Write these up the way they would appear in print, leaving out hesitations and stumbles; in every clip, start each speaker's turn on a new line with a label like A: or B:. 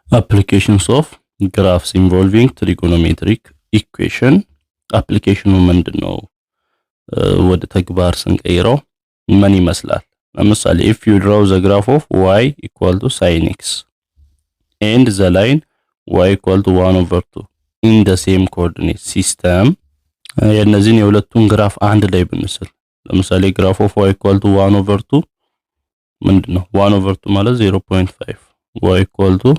A: applications of graphs involving trigonometric equation application ምንድነው? ወደ ተግባር ስንቀይረው ምን ይመስላል? ለምሳሌ if you draw the graph of y equal to sin x and the line y equal to 1/2 in the same coordinate system የነዚህን የሁለቱን ግራፍ አንድ ላይ ብንስል ለምሳሌ graph of y equal to 1/2 ምንድነው? 1/2 ማለት 0.5 y equal to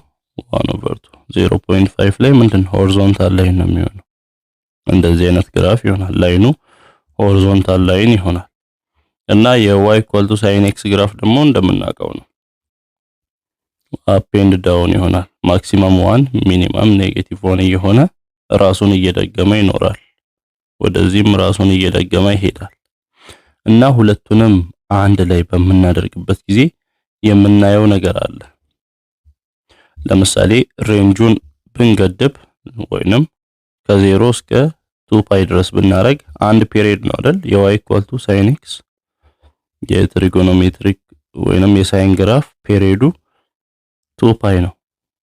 A: 1/2 0.5 ላይ ምንድነው? ሆሪዞንታል ላይን ነው የሚሆነው። እንደዚህ አይነት ግራፍ ይሆናል። ላይኑ ሆሪዞንታል ላይን ይሆናል እና የy equal to sin x ግራፍ ደግሞ እንደምናውቀው ነው አፕ ኤንድ ዳውን ይሆናል። ማክሲመም 1 ሚኒመም -1 እየሆነ ራሱን እየደገመ ይኖራል። ወደዚህም ራሱን እየደገመ ይሄዳል እና ሁለቱንም አንድ ላይ በምናደርግበት ጊዜ የምናየው ነገር አለ። ለምሳሌ ሬንጁን ብንገድብ ወይንም ከ0 እስከ 2 ፓይ ድረስ ብናረግ አንድ ፔሪድ ነው አይደል? y equal to sin x የትሪጎኖሜትሪክ ወይንም የሳይን ግራፍ ፔሪዱ 2 ፓይ ነው።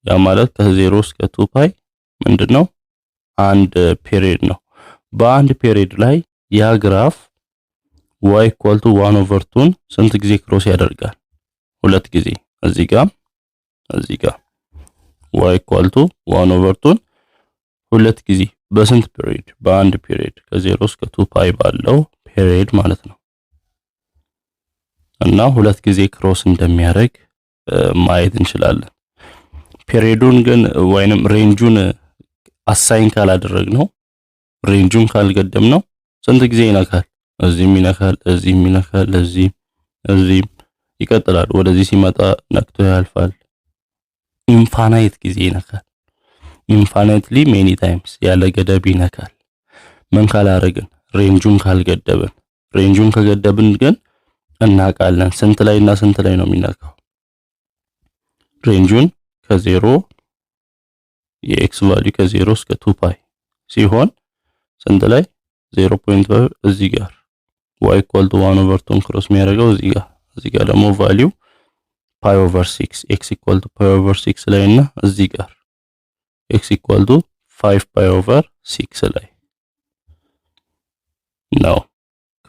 A: ያ ማለት ከ0 እስከ 2 ፓይ ምንድነው? አንድ ፔሪድ ነው። በአንድ ፔሪድ ላይ ያ ግራፍ y equal to 1/2 ስንት ጊዜ ክሮስ ያደርጋል? ሁለት ጊዜ። እዚህ ጋር y equal to 1/2 ሁለት ጊዜ በስንት ፔሪድ? በአንድ ፔሪድ ከ0 እስከ 2 ፓይ ባለው ፔሪድ ማለት ነው። እና ሁለት ጊዜ ክሮስ እንደሚያደርግ ማየት እንችላለን። ፔሪዱን ግን ወይንም ሬንጁን አሳይን ካላደረግነው ሬንጁን ካልገደምነው ስንት ጊዜ ይነካል? እዚህም ይነካል፣ እዚህም ይነካል፣ እዚህም ይቀጥላል። ወደዚህ ሲመጣ ነክቶ ያልፋል። ኢንፋናይት ጊዜ ይነካል። ኢንፋናይትሊ ሜኒ ታይምስ ያለ ገደብ ይነካል። ምን ካላረግን? ሬንጁን ካልገደብን። ሬንጁን ከገደብን ግን እናውቃለን ስንት ላይ እና ስንት ላይ ነው የሚነካው። ሬንጁን ከ0 የኤክስ ቫልዩ ከ0 እስከ 2 ፓይ ሲሆን ስንት ላይ? 0.5 እዚህ ጋር y equal to 1/2 ክሮስ የሚያደርገው እዚህ ጋር ደግሞ ቫልዩ pi over 6 x equal to pi over 6 ላይ እና እዚህ ጋር x equal to 5 pi over 6 ላይ ነው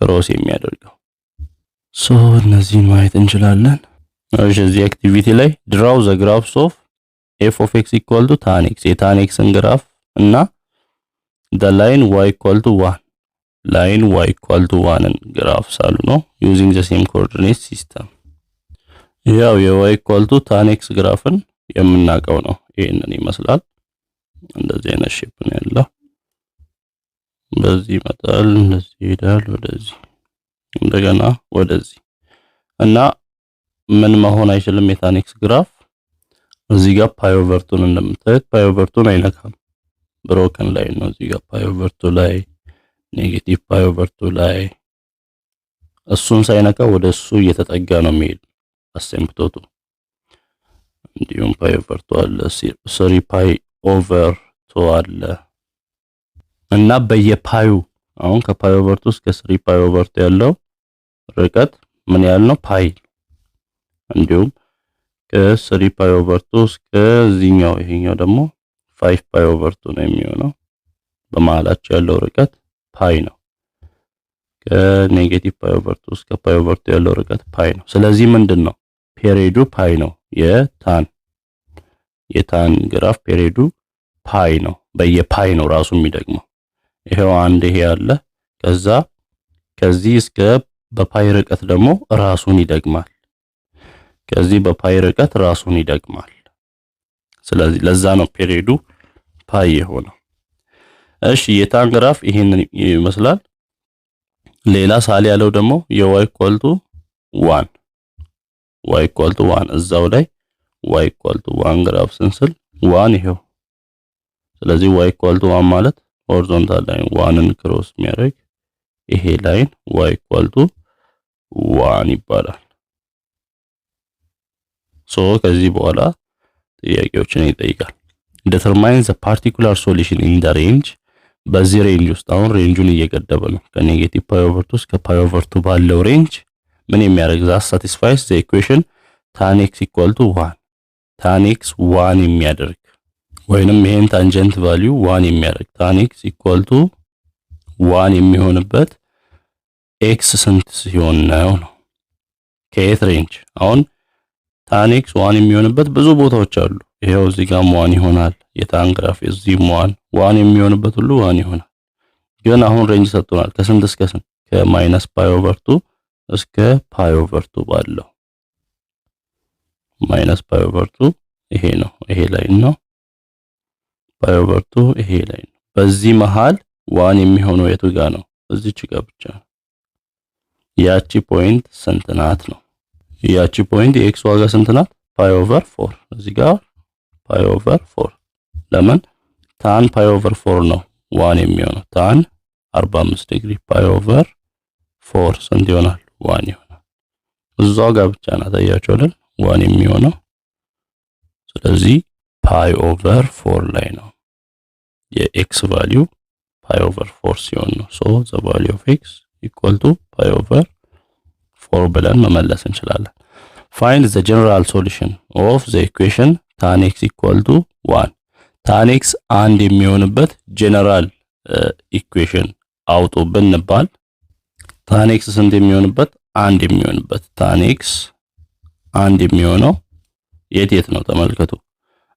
A: ክሮስ የሚያደርገው። ሶ እነዚህን ማየት እንችላለን። እሺ እዚህ አክቲቪቲ ላይ draw the graphs of f of x equal to tan x የtan xን ግራፍ እና the line y equal to 1 line y equal to 1ን ግራፍ ሳሉ ነው using the same coordinate system። ያው y equal to tan x ግራፍን የምናውቀው ነው። ይሄንን ይመስላል። እንደዚህ አይነት ሼፕ ነው ያለው። በዚህ ይመጣል፣ እንደዚህ ይሄዳል፣ ወደዚህ እንደገና ወደዚህ እና ምን መሆን አይችልም። የtan x ግራፍ እዚህ ጋር pi over 2 እንደምታዩት pi over 2 አይነካም። ብሮከን ላይ ነው። እዚህ ጋር pi over 2 ላይ ኔጌቲቭ pi over 2 ላይ እሱን ሳይነካ ወደሱ እየተጠጋ ነው የሚሄድ አሲምፕቶቱ። እንዲሁም pi over 2 አለ፣ 3 pi over 2 አለ እና በየፓዩ አሁን ከpi over 2 እስከ 3 pi over 2 ያለው ርቀት ምን ያህል ነው? ፓይ። እንዲሁም ከ3 pi over 2 እስከ ይሄኛው ደግሞ 5 pi over 2 ነው የሚሆነው። በመሃላቸው ያለው ርቀት ፓይ ነው። ከኔጌቲቭ pi over 2 እስከ pi over 2 ያለው ርቀት ፓይ ነው። ስለዚህ ምንድነው? ፔሪዱ ፓይ ነው። የታን ግራፍ ፔሪዱ ፓይ ነው። በየፓይ ነው ራሱ የሚደግመው። ይሄው አንድ ይሄ አለ። ከዚህ እስከ በፓይ ርቀት ደግሞ ራሱን ይደግማል። ከዚህ በፓይ ርቀት ራሱን ይደግማል። ስለዚህ ለዛ ነው ፔሪዱ ፓይ የሆነው። እሺ የታን ግራፍ ይሄንን ይመስላል። ሌላ ሳሊ ያለው ደግሞ y equal to 1 እዛው ላይ y equal to 1 ግራፍ ስንስል 1 ይሄው። ስለዚህ y equal to 1 ማለት ሆሪዞንታል ላይን 1ን ክሮስ የሚያደርግ ይሄ ላይን y equal to 1 ይባላል። ሶ ከዚህ በኋላ ጥያቄዎችን ይጠይቃል። determine the particular solution in the range በዚህ ሬንጅ ውስጥ አሁን ሬንጁን እየገደበ ነው። ከኔጌቲቭ pi over 2 እስከ pi over 2 ባለው ሬንጅ ምን የሚያደርግ that satisfies the equation tan x equal to 1 ታን ኤክስ 1 የሚያደርግ ወይንም ይሄን ታንጀንት ቫልዩ 1 የሚያደርግ ታን ኤክስ ኢኳል ቱ 1 የሚሆንበት ኤክስ ስንት ሲሆን ነው? ከየት ሬንጅ? አሁን ታን ኤክስ 1 የሚሆንበት ብዙ ቦታዎች አሉ። ይሄው እዚህ ጋር 1 ይሆናል። የታን ግራፍ እዚህ 1 የሚሆንበት ሁሉ 1 ይሆናል። ግን አሁን ሬንጅ ሰጥቶናል። ከስንት እስከ ስንት? ከማይነስ ፓይ ኦቨር 2 እስከ ፓይ ኦቨር 2 ባለው። ማይነስ ፓይ ኦቨር 2 ይሄ ነው፣ ይሄ ላይ ነው። ፓይ ኦቨር 2 ይሄ ላይ ነው። በዚህ መሃል 1 የሚሆነው የቱ ጋር ነው? እዚች ጋር ብቻ ነው። ያቺ ፖይንት ስንት ናት ነው? ያቺ ፖይንት የኤክስ ዋጋ ስንት ናት? ፓይ ኦቨር 4። እዚህ ጋር ፓይ ኦቨር 4። ለምን? ታን ፓይ ኦቨር 4 ነው 1 የሚሆነው። ታን 45 ዲግሪ ፓይ ኦቨር 4 ስንት ይሆናል? 1 ይሆናል። እዛው ጋር ብቻ ናት አያችሁ አይደል? 1 የሚሆነው። ስለዚህ ፓይ ኦቨር 4 ላይ ነው የኤክስ ቫልዩ ፓይ ኦቨር 4 ሲሆን ነው። ሶ ዘ ቫልዩ ኦፍ ኤክስ ኢኳል ቱ ፓይ ኦቨር 4 ብለን መመለስ እንችላለን። ፋይንድ ዘ ጀነራል ሶሉሽን ኦፍ ዘ ኢኩዌሽን ታን ኤክስ ኢኳል ቱ 1። ታን ኤክስ 1 የሚሆንበት ጀነራል ኢኩዌሽን አውጡ ብንባል ታን ኤክስ ስንት የሚሆንበት? 1 የሚሆንበት። ታን ኤክስ 1 የሚሆነው የት ነው? ተመልከቱ።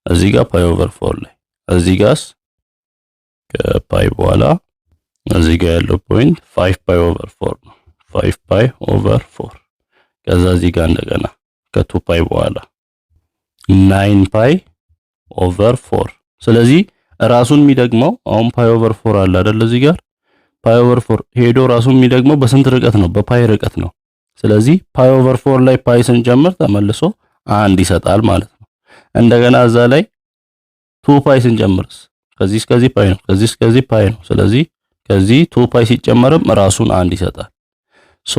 A: እዚህ ጋር ፓይ ኦቨር 4 ላይ፣ እዚህ ጋርስ ከፓይ በኋላ እዚህ ጋር ያለው ፖይንት 5 ፓይ ኦቨር 4 ነው። 5 ፓይ ኦቨር 4 ከዛ እዚህ ጋር እንደገና ከ2 ፓይ በኋላ 9 ፓይ ኦቨር 4። ስለዚህ ራሱን የሚደግመው አሁን ፓይ ኦቨር 4 አለ አይደል? እዚህ ጋር ፓይ ኦቨር 4 ሄዶ ራሱን የሚደግመው በስንት ርቀት ነው? በፓይ ርቀት ነው። ስለዚህ ፓይ ኦቨር 4 ላይ ፓይ ስንጨምር ተመልሶ 1 ይሰጣል ማለት ነው። እንደገና እዛ ላይ 2 ፓይ ስንጨምርስ ከዚህ እስከዚህ ፓይ ነው፣ ከዚህ እስከዚህ ፓይ ነው። ስለዚህ ከዚህ 2 ፓይ ሲጨመርም ራሱን 1 ይሰጣል። ሶ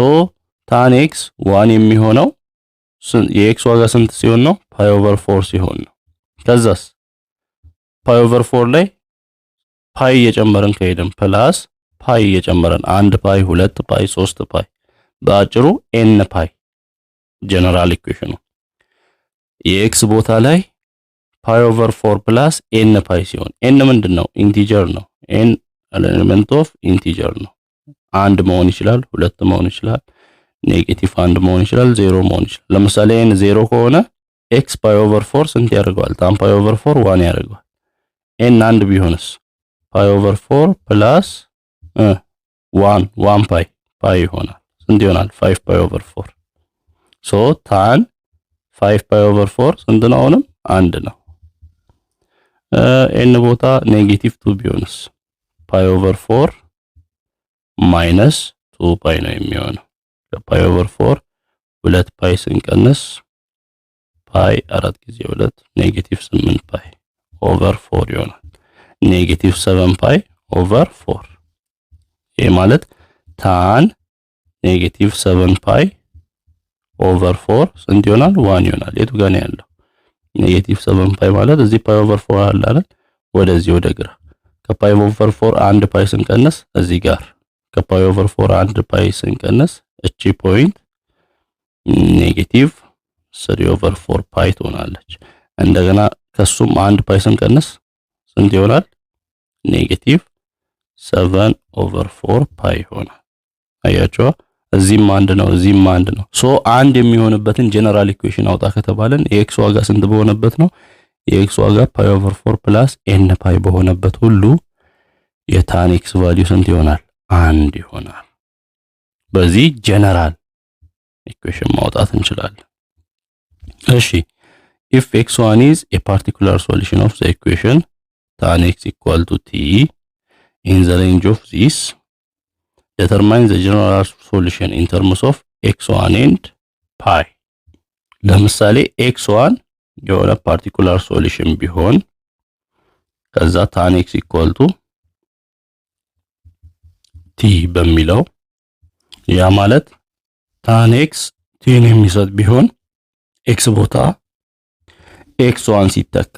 A: ታን ኤክስ 1 የሚሆነው የኤክስ ዋጋ ስንት ሲሆን ነው? ፓይ ኦቨር 4 ሲሆን ነው። ከዛስ ፓይ ኦቨር 4 ላይ ፓይ እየጨመረን ከሄድን ፕላስ ፓይ እየጨመረን 1 ፓይ 2 ፓይ 3 ፓይ በአጭሩ ኤን ፓይ ጀነራል ኢኩዌሽኑ የኤክስ ቦታ ላይ ፓይ ኦቨር 4 ፕላስ ኤን ፓይ ሲሆን ኤን ምንድነው? ኢንቲጀር ነው። ኤን ኤሌመንት ኦፍ ኢንቲጀር ነው። 1 መሆን ይችላል፣ 2 መሆን ይችላል፣ ኔጌቲቭ 1 መሆን ይችላል፣ 0 መሆን ይችላል። ለምሳሌ ኤን 0 ከሆነ ኤክስ ፓይ ኦቨር 4 ስንት ያደርገዋል? ታን ፓይ ኦቨር 4 1 ያደርገዋል። ኤን 1 ቢሆንስ ፓይ ኦቨር 4 ፕላስ 1 ፓይ ይሆናል። ስንት ይሆናል? 5 ፓይ ኦቨር 4። ሶ ታን 5 ፓይ ኦቨር 4 ስንት ነው? አሁንም 1 ነው። ኤን ቦታ ኔጌቲቭ 2 ቢሆንስ ፓይ ኦቨር 4 ማይነስ 2 ፓይ ነው የሚሆነው። ከፓይ ኦቨር 4 2 ፓይ ስንቀንስ ፓይ 4 ጊዜ 2 ኔጌቲቭ 8 ፓይ ኦቨር 4 ይሆናል። ኔጌቲቭ 7 ፓይ ኦቨር 4። ይሄ ማለት ታን ኔጌቲቭ 7 ፓይ ኦቨር 4 ስንት ይሆናል? 1 ይሆናል። የቱ ጋር ነው ያለው? ኔጌቲቭ 7 ፓይ ማለት እዚህ ፓይ ኦቨር 4 አለ አይደል? ወደዚህ ወደ ግራ ከፓይ ኦቨር 4 1 ፓይ ስንቀንስ እዚህ ጋር ከፓይ ኦቨር 4 1 ፓይ ስንቀንስ እቺ ፖይንት ኔጌቲቭ 3 ኦቨር 4 ፓይ ትሆናለች። እንደገና ከሱም 1 ፓይ ስንቀንስ ስንት ይሆናል? ኔጌቲቭ 7 ኦቨር 4 ፓይ ይሆናል። አያችሁ? እዚህም 1 ነው፣ እዚህም 1 ነው። ሶ 1 የሚሆንበትን ጀነራል ኢኩዌሽን አውጣ ከተባለን የኤክስ ዋጋ ስንት በሆነበት ነው? የኤክስ ዋጋ ፓይ ኦቨር 4 ፕላስ ኤን ፓይ በሆነበት ሁሉ የታን ኤክስ ቫልዩ ስንት ይሆናል? 1 ይሆናል። በዚህ ጀነራል ኢኩዌሽን ማውጣት እንችላለን። እሺ if x1 is a particular solution of the equation tan x equal to t in the range of this, determine the general solution in terms of x1 and pi። ለምሳሌ x1 የሆነ ፓርቲኩላር ሶሉሽን ቢሆን ከዛ tan x equal to t በሚለው ያ ማለት tan x t የሚሰጥ ቢሆን x ቦታ x1 ሲተካ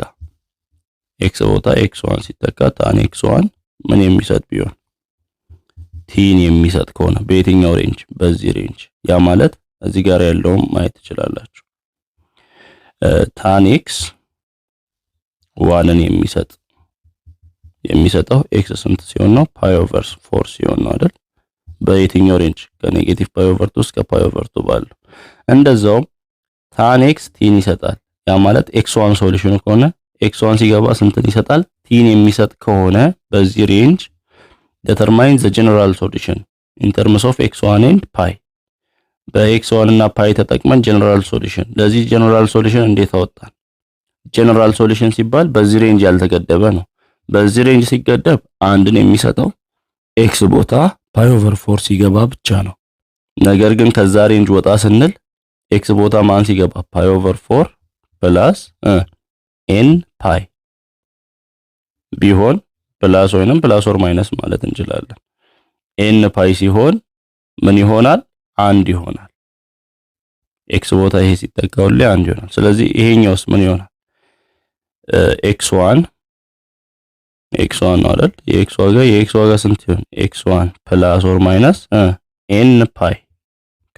A: x ቦታ x1 ሲተካ tan x1 ምን የሚሰጥ ቢሆን ቲን የሚሰጥ ከሆነ በየትኛው ሬንጅ? በዚህ ሬንጅ። ያ ማለት እዚህ ጋር ያለውም ማየት ትችላላችሁ። ታን ኤክስ ዋንን የሚሰጠው ኤክስ ስንት ሲሆን ነው? ፓይ ኦቨር 4 ሲሆን ነው አይደል? በየትኛው ሬንጅ? ከኔጌቲቭ ፓይ ኦቨር 2 እስከ ፓይ ኦቨር 2 ባለው። እንደዛውም ታን ኤክስ ቲን ይሰጣል። ያ ማለት ኤክስ ዋን ሶሉሽኑ ከሆነ ኤክስ ዋን ሲገባ ስንትን ይሰጣል? ቲን የሚሰጥ ከሆነ በዚህ ሬንጅ determine the general solution in terms of x1 and pi። በx1 እና ፓይ ተጠቅመን ጀነራል ሶሉሽን። ለዚህ ጀነራል ሶሉሽን እንዴት አወጣን? ጀነራል ሶሉሽን ሲባል በዚህ ሬንጅ ያልተገደበ ነው። በዚህ ሬንጅ ሲገደብ አንድን የሚሰጠው ኤክስ ቦታ ፓይ ኦቨር 4 ሲገባ ብቻ ነው። ነገር ግን ከዛ ሬንጅ ወጣ ስንል ኤክስ ቦታ ማን ሲገባ? ፓይ ኦቨር 4 ፕላስ ኤን ፓይ ቢሆን ፕላስ ወይንም ፕላስ ኦር ማይነስ ማለት እንችላለን። ኤን ፓይ ሲሆን ምን ይሆናል? አንድ ይሆናል። ኤክስ ቦታ ይሄ ሲጠጋውልኝ አንድ ይሆናል። ስለዚህ ይሄኛውስ ምን ይሆናል? x1 ነው አይደል? የኤክስ ዋጋ ስንት ይሆን? x1 ፕላስ ኦር ማይነስ ኤን ፓይ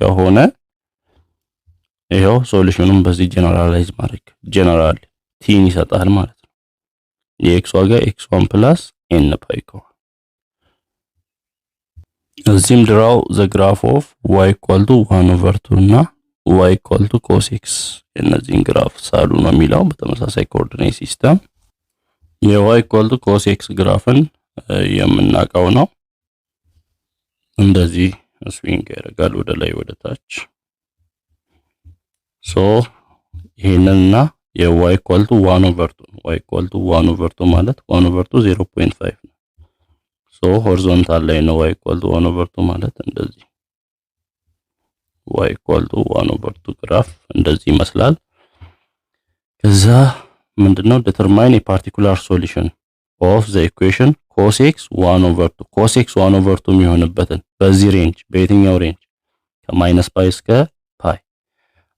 A: ከሆነ ይሄው ሶሉሽኑን በዚህ ጀነራላይዝ ማድረግ ጀነራል ቲን ይሰጣል ማለት ነው። የኤክስ ዋጋ x1 ፕላስ ኤን ፓይ ከሆነ እዚህም ድራው ዘ ግራፍ ኦፍ y ኢኳል ቱ 1 ኦቨር 2 እና y ኢኳል ቱ cos x እነዚህን ግራፍ ሳሉ ነው የሚለው። በተመሳሳይ ኮኦርዲኔት ሲስተም y ኢኳል ቱ cos x ግራፍን የምናውቀው ነው። እንደዚህ ስዊንግ ያደርጋል ወደ ላይ ወደ ታች። ሶ ይሄንንና y ኢኳል ቱ 1 ኦቨር 2 y ኢኳል ቱ 1 ኦቨር 2 ማለት 1 ኦቨር 2 0.5 ነው። ሶ ሆሪዞንታል ላይ ነው y ኢኳል ቱ 1 ኦቨር 2 ማለት እንደዚህ y ኢኳል ቱ 1 ኦቨር 2 ግራፍ እንደዚህ ይመስላል። ከዛ ምንድነው ዲተርማይን የፓርቲኩላር ሶሉሽን ኦፍ ዘ ኢኩዌሽን cos x 1 ኦቨር 2 cos x 1 ኦቨር 2 የሚሆንበትን በዚህ ሬንጅ በየትኛው ሬንጅ? ከማይነስ ፓይ እስከ ፓይ።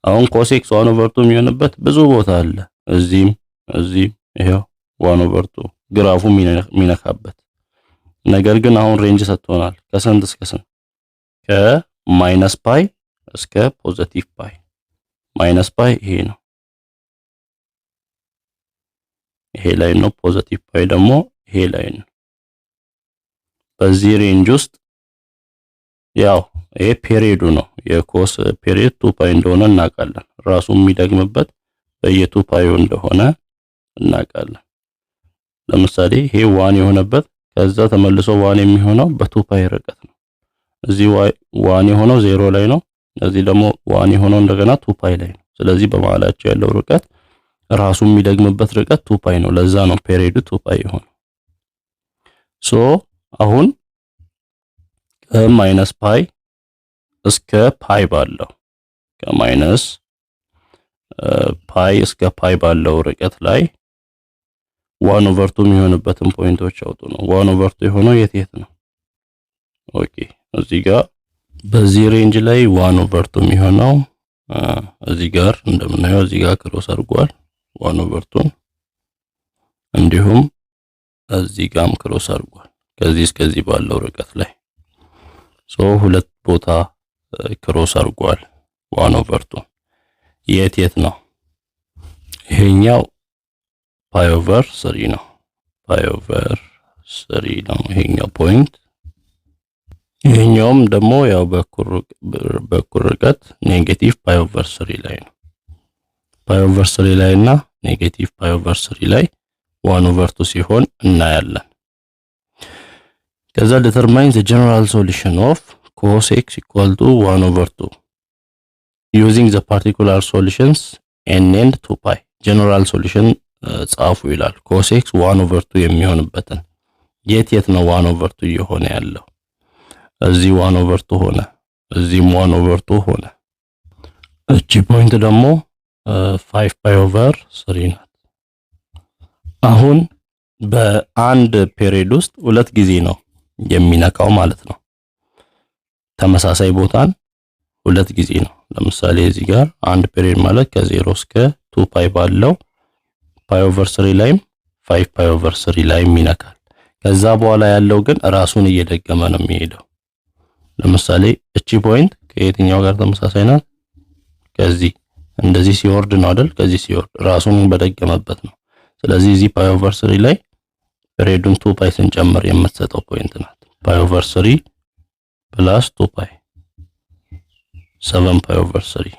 A: አሁን cos x 1 ኦቨር 2 የሚሆንበት ብዙ ቦታ አለ። እዚህም ይሄው 1 ኦቨር 2 ግራፉ የሚነካበት ነገር ግን አሁን ሬንጅ ሰጥቶናል። ከስንት እስከ ስንት? ከማይነስ ፓይ እስከ ፖዚቲቭ ፓይ። ማይነስ ፓይ ይሄ ነው፣ ይሄ ላይ ነው። ፖዚቲቭ ፓይ ደግሞ ይሄ ላይ ነው። በዚህ ሬንጅ ውስጥ ያው ይሄ ፔሪዮዱ ነው። የኮስ ፔሪዮድ 2 ፓይ እንደሆነ እናውቃለን። ራሱ የሚደግምበት በየ2 ፓዩ እንደሆነ እናውቃለን። ለምሳሌ ይሄ 1 የሆነበት ከዛ ተመልሶ 1 የሚሆነው በ2 ፓይ ርቀት ነው። እዚህ 1 የሆነው 0 ላይ ነው። እዚህ ደግሞ 1 የሆነው እንደገና 2 ፓይ ላይ ነው። ስለዚህ በመሃላቸው ያለው ርቀት ራሱ የሚደግምበት ርቀት 2 ፓይ ነው። ለዛ ነው ፔሪዮዱ 2 ፓይ የሆነው። ሶ አሁን ከማይነስ ፓይ እስከ ፓይ ባለው ከማይነስ ፓይ እስከ ፓይ ባለው ርቀት ላይ 1 ኦቨር 2 የሚሆንበትን ፖይንቶች አውጡ ነው። 1 ኦቨር 2 የሆነው የት ነው? ኦኬ እዚህ ጋር በዚህ ሬንጅ ላይ 1 ኦቨር 2 የሚሆነው እዚህ ጋር እንደምናየው እዚህ ጋር ክሮስ አድርጓል 1 ኦቨር 2 እንዲሁም እዚህ ጋርም ክሮስ አድርጓል ከዚህ እስከዚህ ባለው ርቀት ላይ ሶ ሁለት ቦታ ክሮስ አድርጓል 1 ኦቨር 2 የት ነው? ይሄኛው ፓይ ኦቨር 3 ነው። ፓይ ኦቨር 3 ነው ይሄኛው ፖይንት። ይሄኛውም ደግሞ ያው በኩል ርቀት ኔጌቲቭ ፓይ ኦቨር 3 ላይ ነው። ፓይ ኦቨር 3 ላይ እና ኔጌቲቭ ፓይ ኦቨር 3 ላይ 1 ኦቨር 2 ሲሆን እናያለን። ከዛ determine the general solution of cos x equal to 1 over 2 using the particular solutions n and 2 pi general solution ጻፉ ይላል። cos x 1 over 2 የሚሆንበትን የት ነው 1 over 2 የሆነ ያለው? እዚህ 1 over 2 ሆነ፣ እዚህም 1 over 2 ሆነ። እቺ ፖይንት ደግሞ 5 pi over 3 ናት። አሁን በአንድ ፔሪዮድ ውስጥ ሁለት ጊዜ ነው የሚነካው ማለት ነው። ተመሳሳይ ቦታን ሁለት ጊዜ ነው። ለምሳሌ እዚህ ጋር አንድ ፔሪዮድ ማለት ከ0 እስከ 2 ፓይ ባለው ፓይ ኦቨር 3 ላይም 5 ፓይ ኦቨር 3 ላይም ይነካል። ከዛ በኋላ ያለው ግን ራሱን እየደገመ ነው የሚሄደው። ለምሳሌ እቺ ፖይንት ከየትኛው ጋር ተመሳሳይ ናት? ከዚህ እንደዚህ ሲወርድ ነው አይደል? ከዚህ ሲወርድ ራሱን በደገመበት ነው። ስለዚህ እዚህ ፓይ ኦቨር 3 ላይ ፔሪዱን 2 ፓይ ስንጨምር የምትሰጠው ፖይንት ናት። ፓይ ኦቨር 3 ፕላስ 2 ፓይ 7 ፓይ ኦቨር 3።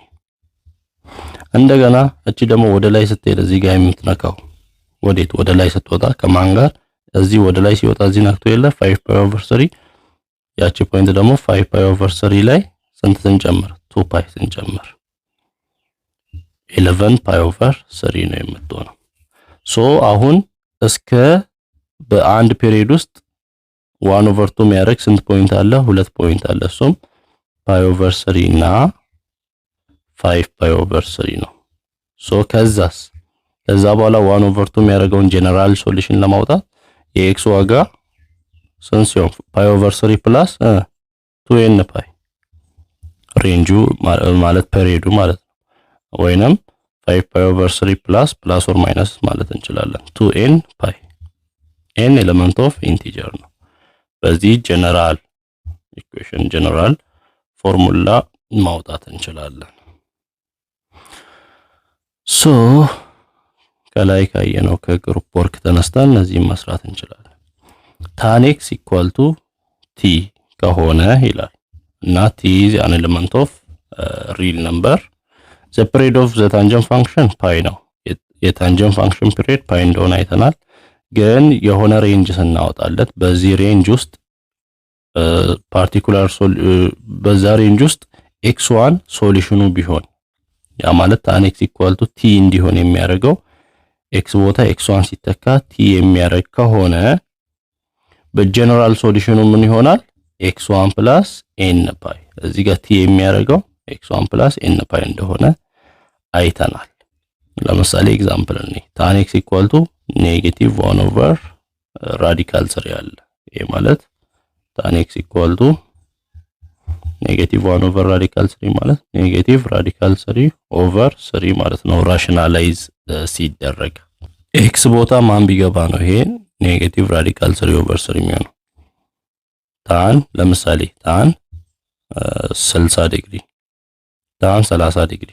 A: እንደገና እቺ ደግሞ ወደ ላይ ስትሄድ እዚህ ጋር የምትነካው ወዴት? ወደ ላይ ስትወጣ ከማን ጋር? እዚህ ወደ ላይ ሲወጣ እዚህ ነክቶ የለ 5 ፓይ ኦቨር 3። ያቺ ፖይንት ደግሞ 5 ፓይ ኦቨር 3 ላይ ስንት ስንጨምር? 2 ፓይ ስንጨምር 11 ፓይ ኦቨር 3 ነው የምትሆነው። ሶ አሁን እስከ በአንድ ፔሪድ ውስጥ 1 ኦቨር 2 የሚያደርግ ስንት ፖይንት አለ? 2 ፖይንት አለ። እሱም ፓይ ኦቨር 3 እና 5 ፓይ ኦቨር 3 ነው። ሶ ከዛ በኋላ 1 ኦቨር 2 የሚያደርገውን ጀነራል ሶሉሽን ለማውጣት የኤክስ ዋጋ ስንት ሲሆን? ፓይ ኦቨር 3 ፕላስ 2n ፓይ ሬንጁ ማለት ፔሪዱ ማለት ነው። ወይንም 5 ፓይ ኦቨር 3 ፕላስ ኦር ማይነስ ማለት እንችላለን። 2n ፓይ n ኤሌመንት ኦፍ ኢንቲጀር ነው። በዚህ ጀነራል ኢኩዌሽን ጀነራል ፎርሙላ ማውጣት እንችላለን። ሶ ከላይ ካየነው ከግሩፕ ወርክ ተነስተን እነዚህን መስራት እንችላለን። tan x ኢኳል ቱ t ከሆነ ይላል እና t is an element of real number. the period of the tangent function ፓይ ነው። የታንጀንት ፋንክሽን ፒሪየድ ፓይ እንደሆነ አይተናል። ግን የሆነ ሬንጅ ስናወጣለት በዚህ ሬንጅ ውስጥ ፓርቲኩላር በዛ ሬንጅ ውስጥ x1 ሶሉሽኑ ቢሆን ያ ማለት tan x ኢኳል ቱ t እንዲሆን የሚያደርገው x ቦታ x1 ሲተካ t የሚያደርግ ከሆነ በጀነራል ሶሉሽኑ ምን ይሆናል? x1 ፕላስ n ፓይ። እዚህ ጋር t የሚያደርገው x1 ፕላስ n ፓይ እንደሆነ አይተናል። ለምሳሌ ኤግዛምፕል እኔ tan x ኢኳል ቱ ኔጌቲቭ 1 ኦቨር ራዲካል 3 አለ። ይሄ ማለት tan x ኢኳል ቱ ኔጌቲቭ 1 ኦቨር ራዲካል 3 ማለት ኔጌቲቭ ራዲካል 3 ኦቨር 3 ማለት ነው። ራሽናላይዝ ሲደረግ x ቦታ ማን ቢገባ ነው ይሄ ኔጌቲቭ ራዲካል 3 ኦቨር 3 የሚሆነው? tan ለምሳሌ tan 60 ዲግሪ tan 30 ዲግሪ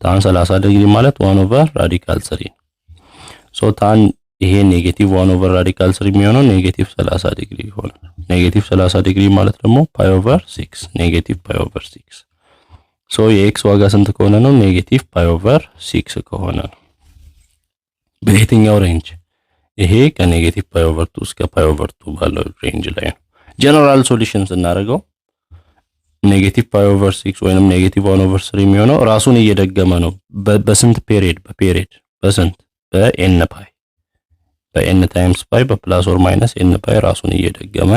A: tan 30 ዲግሪ ማለት 1 ኦቨር ራዲካል 3 ሶ tan ይሄ ኔጌቲቭ 1 ኦቨር ራዲካል 3 የሚሆነው ኔጌቲቭ 30 ዲግሪ ይሆናል። ኔጌቲቭ 30 ዲግሪ ማለት ደግሞ ፓይ ኦቨር 6 ኔጌቲቭ ፓይ ኦቨር 6 ሶ የኤክስ ዋጋ ስንት ከሆነ ነው? ኔጌቲቭ ፓይ ኦቨር 6 ከሆነ ነው። በየትኛው ሬንጅ? ይሄ ከኔጌቲቭ ፓይ ኦቨር 2 እስከ ፓይ ኦቨር 2 ባለው ሬንጅ ላይ ነው። ጀነራል ሶሉሽን ስናደርገው ኔጌቲቭ ፓይ ኦቨር 6 ወይንም ኔጌቲቭ 1 ኦቨር 3 የሚሆነው ራሱን እየደገመ ነው። በስንት ፔሪድ? በፔሪድ በስንት? በኤን ፓይ በኤን ታይምስ ፓይ በፕላስ ኦር ማይነስ ኤን ፓይ ራሱን እየደገመ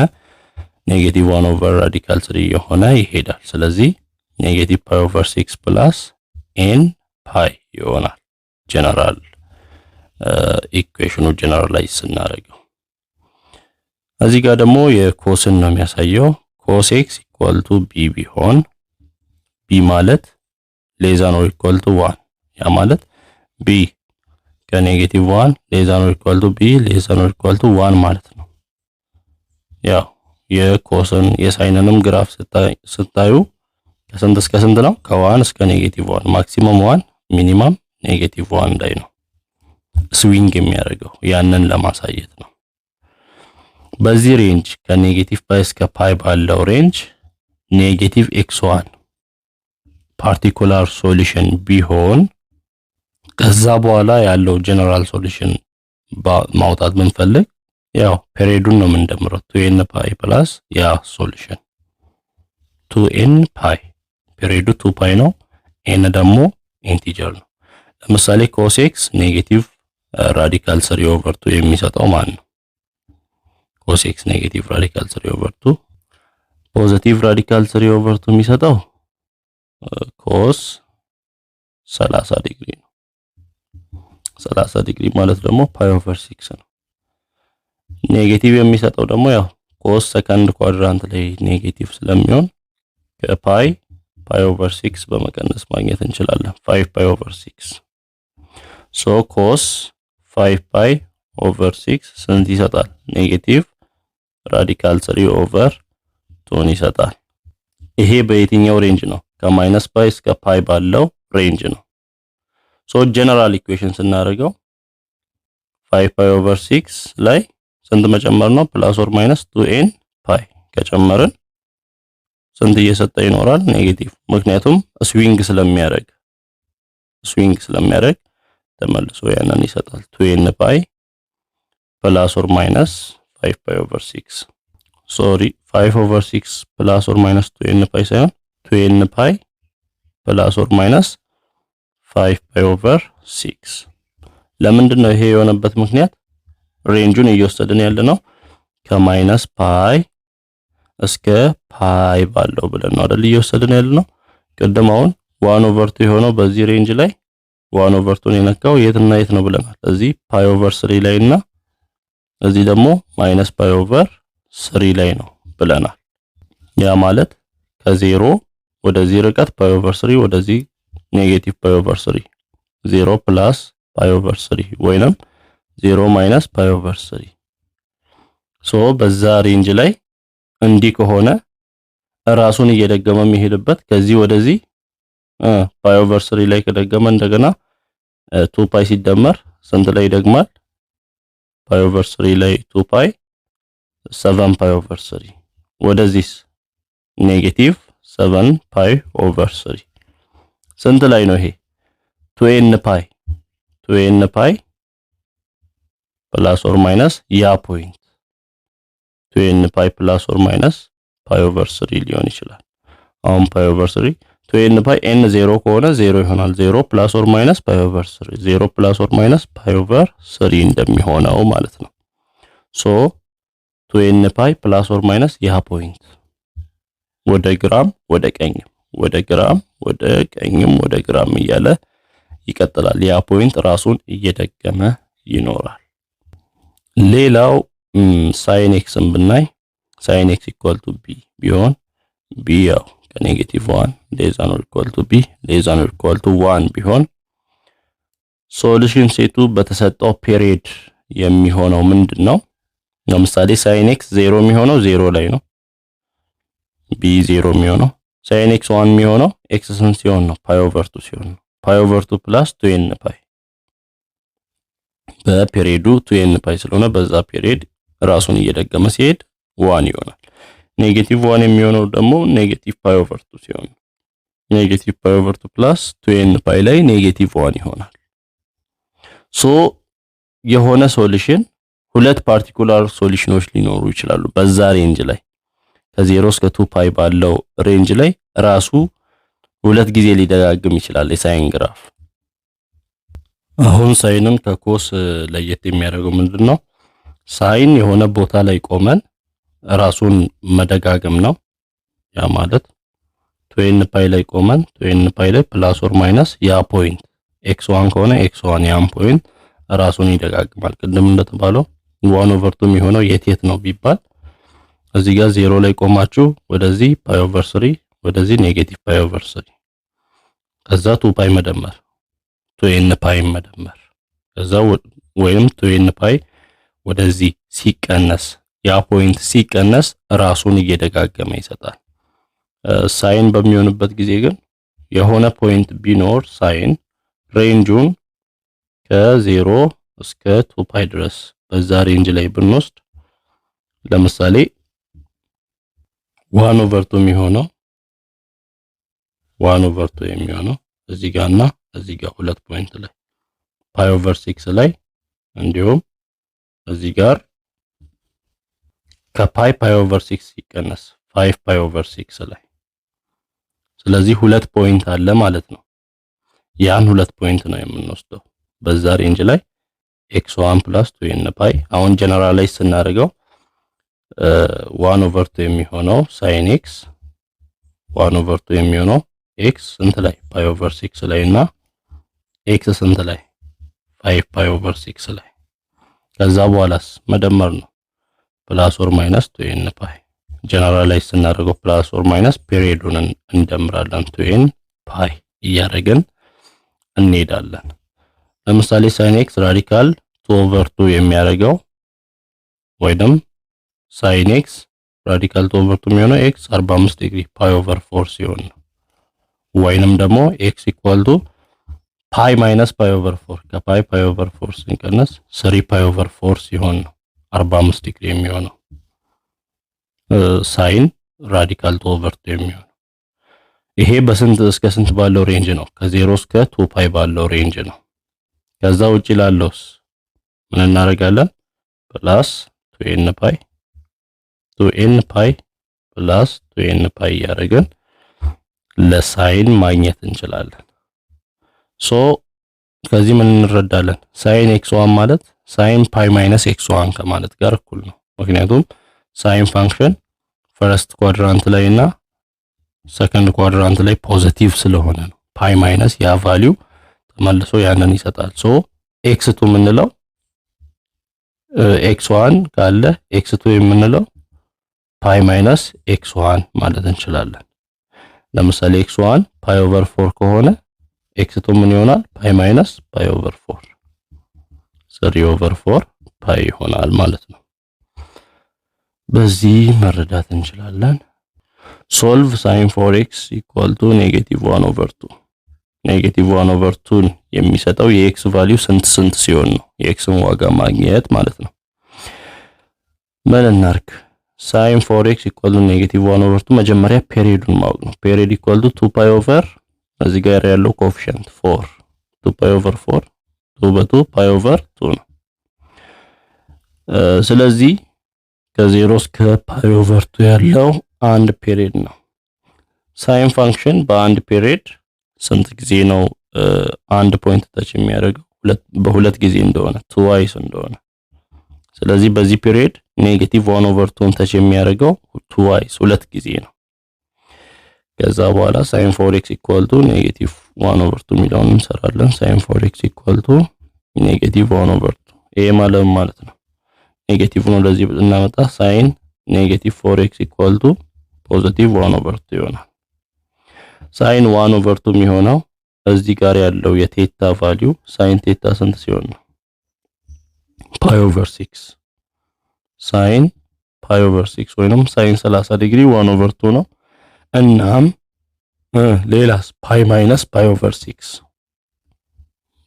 A: ኔጌቲቭ 1 ኦቨር ራዲካል 3 የሆነ ይሄዳል። ስለዚህ ኔጌቲቭ ፓይ ኦቨር 6 ፕላስ ኤን ፓይ ይሆናል ጀነራል ኢኩዌሽኑ ጀነራላይዝ ስናደርገው። እዚህ ጋር ደግሞ የኮስን ነው የሚያሳየው። ኮስ ኤክስ ኢኳል ቱ ቢ ቢሆን ቢ ማለት ሌዛ ነው ኢኳል ቱ 1 ያ ማለት ቢ ከኔጌቲቭ 1 ሌዛ ነው ኢኳል ቱ ቢ ሌዛ ነው ኢኳል ቱ 1 ማለት ነው። ያው የኮስን የሳይንንም ግራፍ ስታዩ ከስንት እስከ ስንት ነው? ከ1 እስከ ኔጌቲቭ 1 ማክሲመም 1 ሚኒመም ኔጌቲቭ 1 ላይ ነው ስዊንግ የሚያደርገው። ያንን ለማሳየት ነው። በዚህ ሬንጅ ከኔጌቲቭ ፓይ እስከ ፓይ ባለው ሬንጅ ኔጌቲቭ x1 ፓርቲኩላር ሶሉሽን ቢሆን ከዛ በኋላ ያለው ጀነራል ሶሉሽን ማውጣት ብንፈልግ ያው ፔሪዱን ነው የምንደምረው 2n ፓይ ፕላስ ያ ሶሉሽን 2n ፓይ ፔሪዱ 2 ፓይ ነው። n ደግሞ ኢንቲጀር ነው። ለምሳሌ cos x ኔጌቲቭ ራዲካል 3 ኦቨር 2 የሚሰጠው ማን ነው? cos x ኔጌቲቭ ራዲካል 3 ኦቨር 2 ፖዚቲቭ ራዲካል 3 ኦቨር 2 የሚሰጠው cos 30 ዲግሪ ነው። 30 ዲግሪ ማለት ደግሞ ፓይ ኦቨር 6 ነው። ኔጌቲቭ የሚሰጠው ደግሞ ያው cos ሰከንድ ኳድራንት ላይ ኔጌቲቭ ስለሚሆን ከፓይ ኦቨር 6 በመቀነስ ማግኘት እንችላለን 5 ፓይ ኦቨር 6 ሶ cos 5 ፓይ ኦቨር 6 ስንት ይሰጣል? ኔጌቲቭ ራዲካል 3 ኦቨር 2 ይሰጣል። ይሄ በየትኛው ሬንጅ ነው? ከማይነስ ፓይ እስከ ፓይ ባለው ሬንጅ ነው። ሶ ጀነራል ኢኩዌሽን ስናደርገው 5 ፓይ ኦቨር 6 ላይ ስንት መጨመር ነው? ፕላስ ኦር ማይነስ 2n ፓይ ከጨመርን ስንት እየሰጠ ይኖራል? ኔጌቲቭ። ምክንያቱም ስዊንግ ስለሚያደርግ ተመልሶ ያንን ይሰጣል። 2n ፓይ ፕላስ ኦር ማይነስ 5 ፓይ ኦቨር 6 ሶሪ 5 ኦቨር 6 ፕላስ ኦር ማይነስ 2n ፓይ ሳይሆን 2n ፓይ ፕላስ ኦር ማይነስ 5 ፓይ ኦቨር 6። ለምንድን ነው ይሄ የሆነበት ምክንያት? ሬንጁን እየወሰድን ያለነው ከማይነስ ፓይ እስከ ፓይ ባለው ብለን ነው አይደል እየወሰድን ያለነው። ቅድም አሁን 1 ኦቨር 2 የሆነው በዚህ ሬንጅ ላይ 1 ኦቨር 2 የነካው የትና የት ነው ብለናል? እዚህ ፓይ ኦቨር 3 ላይ እና እዚህ ደግሞ ማይነስ ፓይ ኦቨር 3 ላይ ነው ብለናል። ያ ማለት ከዜሮ ወደዚህ ርቀት ፓይ ኦቨር 3 ወደዚህ ኔጌቲቭ ፓይ ኦቨር 3 0 ፕላስ ፓይ ኦቨር 3 ወይንም 0 ማይነስ ፓይ ኦቨር 3 ሶ በዛ ሬንጅ ላይ እንዲህ ከሆነ ራሱን እየደገመ የሚሄድበት ከዚህ ወደዚህ ፓይ ኦቨር 3 ላይ ከደገመ እንደገና 2 ፓይ ሲደመር ስንት ላይ ይደግማል? ፓይ ኦቨር 3 ላይ 2 ፓይ 7 ፓይ ኦቨር 3 ወደዚህ ኔጌቲቭ 7 ፓይ ኦቨር 3 ስንት ላይ ነው ይሄ? 2n ፓይ ፕላስ ኦር ማይነስ ያ ፖይንት 2n ፓይ ፕላስ ኦር ማይነስ ፓይ ኦቨር 3 ሊሆን ይችላል። አሁን ፓይ ኦቨር 3 2n ፓይ n 0 ከሆነ 0 ይሆናል። 0 ፕላስ ኦር ማይነስ ፓይ ኦቨር 3 0 ፕላስ ኦር ማይነስ ፓይ ኦቨር 3 እንደሚሆነው ማለት ነው። ሶ 2n ፓይ ፕላስ ኦር ማይነስ ያ ፖይንት ወደ ግራም ወደ ቀኝም ወደ ግራም ወደ ቀኝም ወደ ግራም እያለ ይቀጥላል። ያ ፖይንት ራሱን እየደገመ ይኖራል። ሌላው ሳይን ኤክስን ብናይ ሳይን ኤክስ ኢኳል ቱ ቢ ቢሆን ቢ ያው ከኔጌቲቭ 1 ሌስ ዛን ኦር ኢኳል ቱ ቢ ሌስ ዛን ኦር ኢኳል ቱ 1 ቢሆን ሶሉሽን ሴቱ በተሰጠው ፔሪድ የሚሆነው ምንድነው? ለምሳሌ ሳይን ኤክስ 0 የሚሆነው 0 ላይ ነው። ቢ 0 የሚሆነው ሳይን ኤክስ 1 የሚሆነው ኤክስ ስንት ሲሆን ነው? ፓይ ኦቨር 2 ሲሆን ነው። ፓይ ኦቨር 2 ፕላስ 2n ፓይ በፔሪዱ 2n ፓይ ስለሆነ በዛ ፔሪድ ራሱን እየደገመ ሲሄድ 1 ይሆናል። ኔጌቲቭ 1 የሚሆነው ደግሞ ኔጌቲቭ ፓይ ኦቨር 2 ሲሆን ኔጌቲቭ ፓይ ኦቨር 2 ፕላስ 2n ፓይ ላይ ኔጌቲቭ 1 ይሆናል። ሶ የሆነ ሶሉሽን ሁለት ፓርቲኩላር ሶሉሽኖች ሊኖሩ ይችላሉ በዛ ሬንጅ ላይ ከ0 እስከ 2 ፓይ ባለው ሬንጅ ላይ ራሱ ሁለት ጊዜ ሊደጋግም ይችላል የሳይን ግራፍ። አሁን ሳይንን ከኮስ ለየት የሚያደርገው ምንድነው? ሳይን የሆነ ቦታ ላይ ቆመን ራሱን መደጋገም ነው። ያ ማለት 2n ፓይ ላይ ቆመን 2n ፓይ ላይ ፕላስ ኦር ማይነስ ያ ፖይንት x1 ከሆነ x1 ያን ፖይንት ራሱን ይደጋግማል። ቅድም እንደተባለው 1 ኦቨር 2 የሚሆነው የት ነው ቢባል እዚህ ጋር 0 ላይ ቆማችሁ ወደዚህ ፓይ ኦቨር 3 ወደዚህ ኔጌቲቭ ፓይ ኦቨር 3 ከዛ 2 ፓይ መደመር 2n ፓይ መደመር ከዛ ወይም 2n ፓይ ወደዚህ ሲቀነስ ያ ፖይንት ሲቀነስ ራሱን እየደጋገመ ይሰጣል። ሳይን በሚሆንበት ጊዜ ግን የሆነ ፖይንት ቢኖር ሳይን ሬንጁን ከ0 እስከ 2 ፓይ ድረስ በዛ ሬንጅ ላይ ብንወስድ ለምሳሌ 1 ኦቨር 2 የሚሆነው 1 ኦቨር 2 የሚሆነው እዚህ ጋርና እዚህ ጋር ሁለት ፖይንት ላይ ፓይ ኦቨር 6 ላይ እንዲሁም እዚህ ጋር ከፓይ ኦቨር 6 ሲቀነስ 5 ፓይ ኦቨር 6 ላይ ስለዚህ ሁለት ፖይንት አለ ማለት ነው። ያን ሁለት ፖይንት ነው የምንወስደው በዛ ሬንጅ ላይ x1 plus 2n ፓይ አሁን ጀነራላይዝ ስናደርገው 1 ኦቨር 2 የሚሆነው sin x 1 ኦቨር 2 የሚሆነው x ስንት ላይ ፓይ ኦቨር 6 ላይ እና x ስንት ላይ 5 ፓይ ኦቨር 6 ላይ ከዛ በኋላስ መደመር ነው ፕላስ ኦር ማይነስ 2n ፓይ ጀነራላይዝ ስናደርገው ፕላስ ኦር ማይነስ ፔሪዮዱን እንደምራለን 2n ፓይ እያደረግን እንሄዳለን። ለምሳሌ sin x ራዲካል 2 ኦቨር 2 የሚያደርገው ወይንም sin x ራዲካል 2 ኦቨር 2 የሚሆነው x 45 ዲግሪ ፓይ ኦቨር 4 ሲሆን ነው። ወይንም ደግሞ x ኢኳል ቱ ፓይ ማይነስ ፓይ ኦቨር 4 ከፓይ ፓይ ኦቨር 4 ሲንቀነስ 3 ፓይ ኦቨር 4 ሲሆን ነው 45 ዲግሪ የሚሆነው። ሳይን ራዲካል 2 ኦቨር 2 የሚሆነው ይሄ በስንት እስከ ስንት ባለው ሬንጅ ነው? ከ0 እስከ 2 ፓይ ባለው ሬንጅ ነው። ከዛ ውጪ ላለውስ ምን እናደርጋለን? ፕላስ 2n ፓይ ፕላስ 2n ፓይ ያደርገን ለሳይን ማግኘት እንችላለን። ሶ ከዚህ ምን እንረዳለን? ሳይን x1 ማለት ሳይን ፓይ ማይነስ x1 ከማለት ጋር እኩል ነው። ምክንያቱም ሳይን ፋንክሽን ፈርስት ኳድራንት ላይ እና ሰከንድ ኳድራንት ላይ ፖዚቲቭ ስለሆነ ነው። ፓይ ማይነስ ያ ቫልዩ ተመልሶ ያንን ይሰጣል። ሶ x2 የምንለው x1 ካለ x2 የምንለው ፓይ ማይነስ x1 ማለት እንችላለን። ለምሳሌ x1 ፓይ ኦቨር 4 ከሆነ x2 ምን ይሆናል? ፓይ ማይነስ ፓይ ኦቨር 4 3 ኦቨር 4 ፓይ ይሆናል ማለት ነው። በዚህ መረዳት እንችላለን። ሶልቭ ሳይን 4x ኢኳል ቱ ኔጌቲቭ 1 ኦቨር 2 ኔጌቲቭ 1 ኦቨር 2 የሚሰጠው የx ቫልዩ ስንት ሲሆን ነው? የxን ዋጋ ማግኘት ማለት ነው። ምን እናርግ? ሳይን 4x ኢኳል ቱ ኔጌቲቭ 1 ኦቨር 2 መጀመሪያ ፔሪዱን ማወቅ ነው። ፔሪድ ኢኳል ቱ 2 ፓይ ኦቨር እዚህ ጋር ያለው ኮኤፊሺየንት 4 2 ፓይ ኦቨር 4 2 በ2 ፓይ ኦቨር 2 ነው። ስለዚህ ከ0 እስከ ፓይ ኦቨር 2 ያለው አንድ ፔሪድ ነው። ሳይን ፋንክሽን በአንድ ፔሪድ ስንት ጊዜ ነው አንድ ፖይንት ታች የሚያደርገው? በሁለት ጊዜ እንደሆነ ትዋይስ እንደሆነ። ስለዚህ በዚህ ፔሪድ ኔጌቲቭ 1 ኦቨር 2 ታች የሚያደርገው ትዋይስ ሁለት ጊዜ ነው። ከዛ በኋላ ሳይን 4x ኢኳል ቱ ኔጌቲቭ 1 ኦቨር 2 ሚለውን እንሰራለን። ሳይን 4x ኢኳል ቱ ኔጌቲቭ 1 ኦቨር 2 ይሄ ማለት ነው ኔጌቲቭ ነው። ለዚህ እናመጣ ሳይን ኔጌቲቭ 4x ኢኳል ቱ ፖዚቲቭ 1 ኦቨር 2 ይሆናል። ሳይን 1 ኦቨር 2 የሚሆነው እዚህ ጋር ያለው የቴታ ቫልዩ ሳይን ቴታ ስንት ሲሆን ነው? ፓይ ኦቨር 6 ሳይን ፓይ ኦቨር 6 ወይንም ሳይን 30 ዲግሪ 1 ኦቨር 2 ነው። እናም ሌላስ ፓይ ማይነስ ፓይ ኦቨር 6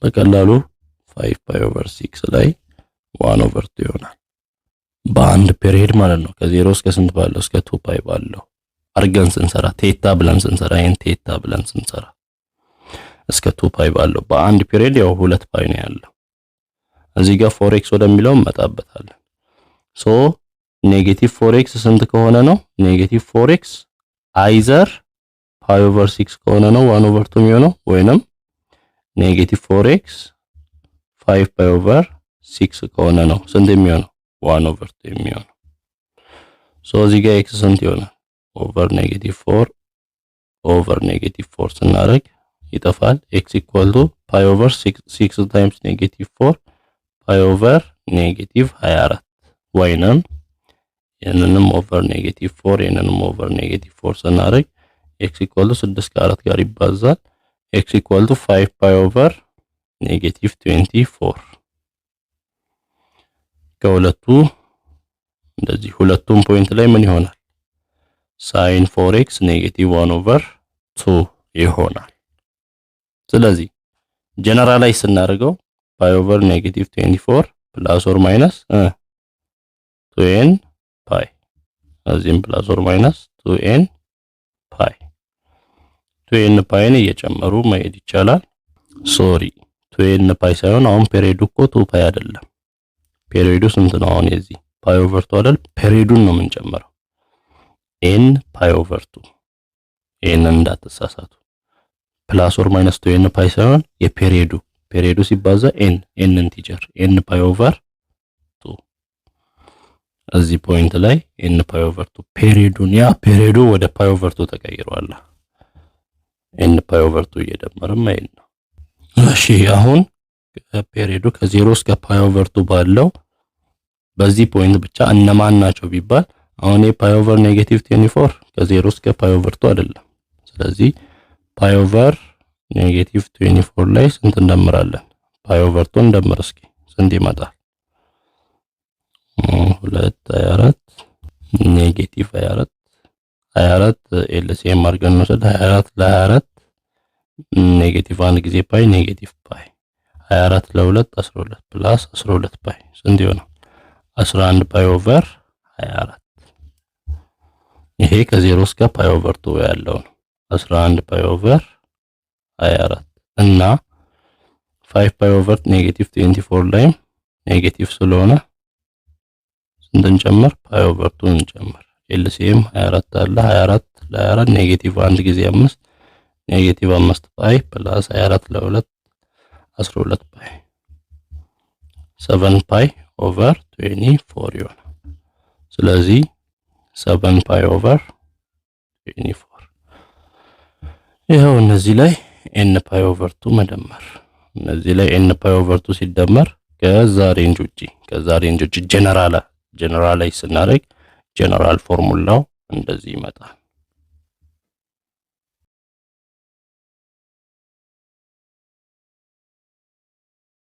A: በቀላሉ 5 ፓይ ኦቨር 6 ላይ 1 ኦቨር 2 ይሆናል። በአንድ ፔሪድ ማለት ነው። ከ0 እስከ ስንት ባለው? እስከ 2 ፓይ ባለው አርገን ስንሰራ ቴታ ብለን ስንሰራ ይሄን ቴታ ብለን ስንሰራ እስከ 2 ፓይ ባለው በአንድ ፔሪድ ያው 2 ፓይ ነው ያለው። እዚህ ጋር 4x ወደሚለው መጣበታለን። ሶ ኔጌቲቭ 4x ስንት ከሆነ ነው? ኔጌቲቭ 4x አይዘር ፓይ ኦቨር 6 ከሆነ ነው 1 ኦቨር 2 የሚሆነው ወይንም ኔጌቲቭ 4x 5 ፓይ ኦቨር 6 ከሆነ ነው ስንት የሚሆነው? 1 ኦቨር 2 የሚሆነው። ሶ እዚህ ጋር x ስንት ይሆናል? ኦቨር ኔጌቲቭ 4 ኦቨር ኔጌቲቭ 4 ስናደርግ ይጠፋል። x ኢኳል ቱ ፓይ ኦቨር 6 ታይምስ ኔጌቲቭ 4 ፓይ ኦቨር ኔጌቲቭ 24 ወይንም ይሄንንም ኦቨር ኔጌቲቭ 4 ይሄንንም ኦቨር ኔጌቲቭ 4 ስናደርግ x ኢኳል ቱ 6 ከ4 ጋር ይባዛል። x ኢኳል ቱ 5 ፓይ ኦቨር ኔጌቲቭ 24 ከሁለቱ እንደዚህ ሁለቱም ፖይንት ላይ ምን ይሆናል? ሳይን 4x ኔጌቲቭ 1 ኦቨር 2 ይሆናል። ስለዚህ ጀነራላይዝ ስናደርገው ፓይ ኦቨር ኔጌቲቭ 24 ፕላስ ኦር ማይነስ 2n ፓይ እዚህም ፕላስ ኦር ማይነስ 2n ፓይ 2n ፓይን እየጨመሩ መሄድ ይቻላል። ሶሪ 2n ፓይ ሳይሆን አሁን ፔሪዱ እኮ 2 ፓይ አይደለም። ፔሪዱ ስንት ነው? አሁን የዚህ ፓይ ኦቨር 2 አይደል? ፔሪዱን ነው የምንጨምረው n ፓይ ኦቨር 2 ይሄንን እንዳትሳሳቱ። ፕላስ ኦር ማይነስ 2n ፓይ ሳይሆን ፔሪዱ ሲባዛ n ኢንቲጀር n ፓይ ኦቨር 2 እዚህ ፖይንት ላይ n ፓይ ኦቨር 2 ፔሪዱ ወደ ፓይ ኦቨር 2 ተቀይሯል። n ፓይ ኦቨር 2 እየደመረም አይደል ነው። እሺ አሁን ፔሪዱ ከ0 እስከ ፓይ ኦቨር 2 ባለው በዚህ ፖይንት ብቻ እነማን ናቸው ቢባል አሁን ፓይ ኦቨር ኔጌቲቭ 24 ከ0 እስከ ፓይ ኦቨር 2 አይደለም። ስለዚህ ፓይ ኦቨር ኔጌቲቭ 24 ላይ ስንት እንደምራለን? ፓይ ኦቨር 2 እንደምር እስኪ ስንት ይመጣል? 2 ኔጌቲቭ 24 ኤልሲኤም አድርገን እንወስድ 24 ለ24 ኔጌቲቭ አንድ ጊዜ ፓይ ኔጌቲቭ ፓይ 24 ለ2 12 ፕላስ 12 ፓይ ስንት ይሆናል? 11 ፓይ ኦቨር 24። ይሄ ከ0 እስከ ፓይ ኦቨር 2 ያለው ነው። 11 ፓይ ኦቨር 24 እና 5 ፓይ ኦቨር ኔጌቲቭ 24 ላይም ኔጌቲቭ ስለሆነ ስንት እንጨምር? ፓይ ኦቨር 2 እንጨምር። ኤልሲኤም 24 አለ 24 ለ24 ኔጌቲቭ 1 ጊዜ 5 ኔጌቲቭ 5 ፓይ ፕላስ 24 ለ2 12 ፓይ 7 ፓይ ኦቨር 24 ይሆናል። ስለዚህ 7 ፓይ ኦቨር 24 ይሄው እነዚህ ላይ ኤን ፓይ ኦቨር 2 መደመር እነዚህ ላይ ኤን ፓይ ኦቨር 2 ሲደመር ከዛ ሬንጅ ውጪ ጀነራላይዝ ስናደርግ ጀነራል ፎርሙላው እንደዚህ ይመጣል።